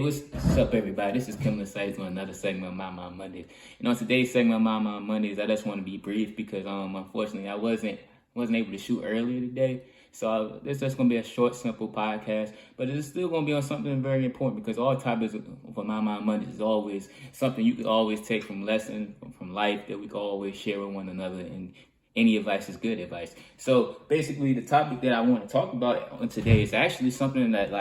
What's up, everybody? This is Kim Sites on another segment of My Mind Mondays. And on today's segment of My Mind Mondays, I just want to be brief because unfortunately I wasn't able to shoot earlier today. So this is just going to be a short, simple podcast, but it's still going to be on something very important because all topics for My Mind Mondays is always something you could always take from lessons from life that we can always share with one another, and any advice is good advice. So basically, the topic that I want to talk about on today is actually something that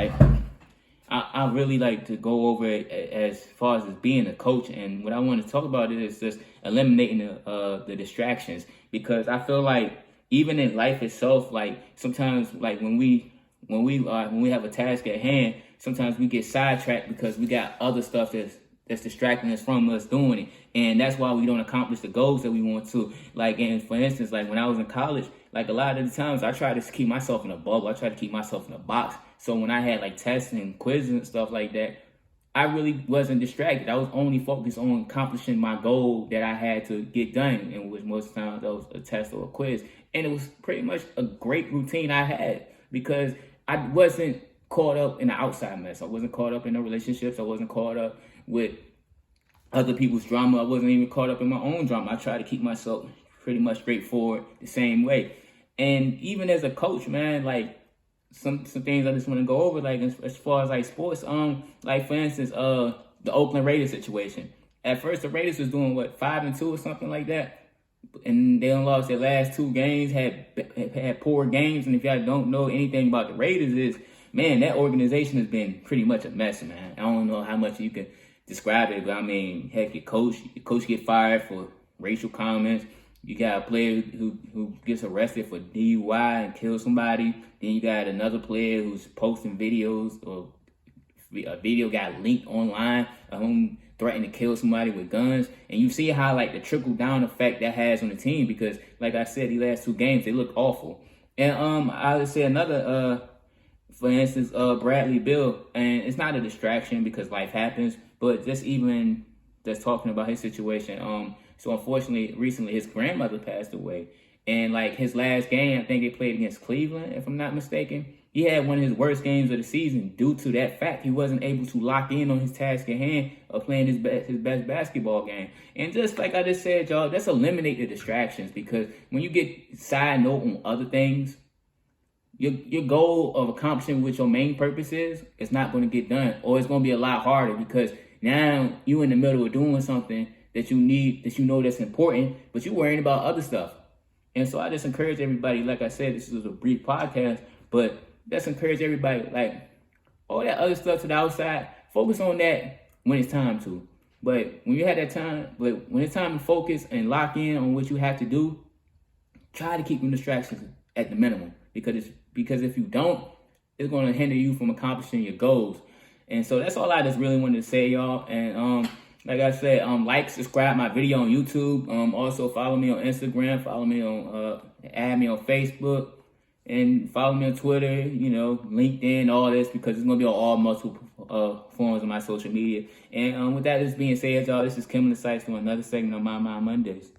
I really like to go over it as far as being a coach, and what I want to talk about is just eliminating the distractions, because I feel like even in life itself, like sometimes like when we have a task at hand, sometimes we get sidetracked because we got other stuff that's distracting us from us doing it, and that's why we don't accomplish the goals that we want to. Like, and for instance, like when I was in college, like a lot of the times I try to keep myself in a bubble. I try to keep myself in a box. So when I had like tests and quizzes and stuff like that, I really wasn't distracted. I was only focused on accomplishing my goal that I had to get done, and which most times that was a test or a quiz. And it was pretty much a great routine I had because I wasn't caught up in the outside mess. I wasn't caught up in the relationships. I wasn't caught up with other people's drama. I wasn't even caught up in my own drama. I tried to keep myself pretty much straightforward the same way. And even as a coach, man, like some things I just want to go over, like as far as like sports, like for instance, the Oakland Raiders situation. At first, the Raiders was doing 5-2 or something like that, and they lost their last 2 games, had poor games. And if y'all don't know anything about the Raiders, is man, that organization has been pretty much a mess, man. I don't know how much you can describe it, but I mean, heck, your coach get fired for racial comments. You got a player who gets arrested for DUI and kills somebody. Then you got another player who's posting videos, or a video got leaked online of him threatening to kill somebody with guns. And you see how like the trickle down effect that has on the team, because like I said, the last 2 games they look awful. And I would say another for instance, Bradley Beal, and it's not a distraction because life happens, but just talking about his situation. So unfortunately, recently his grandmother passed away, and like his last game, I think they played against Cleveland, if I'm not mistaken. He had one of his worst games of the season due to that fact. He wasn't able to lock in on his task at hand of playing his best basketball game. And just like I just said, y'all, let's eliminate the distractions, because when you get side note on other things, your goal of accomplishing what your main purpose is, it's not going to get done, or it's going to be a lot harder, because now you in the middle of doing something that you know that's important, but you're worrying about other stuff. And so I just encourage everybody, like I said, this is a brief podcast, but just encourage everybody, like all that other stuff to the outside, focus on that when it's time to. But when you have that time, but when it's time to focus and lock in on what you have to do, try to keep them distractions at the minimum, because if you don't, it's going to hinder you from accomplishing your goals. And so that's all I just really wanted to say, y'all. And like I said, like, subscribe my video on YouTube. Also follow me on Instagram, follow me on add me on Facebook, and follow me on Twitter, LinkedIn, all this, because it's gonna be on all multiple forms of my social media. And with that being said, y'all, this is Kim Sites for another segment of My Mind Mondays.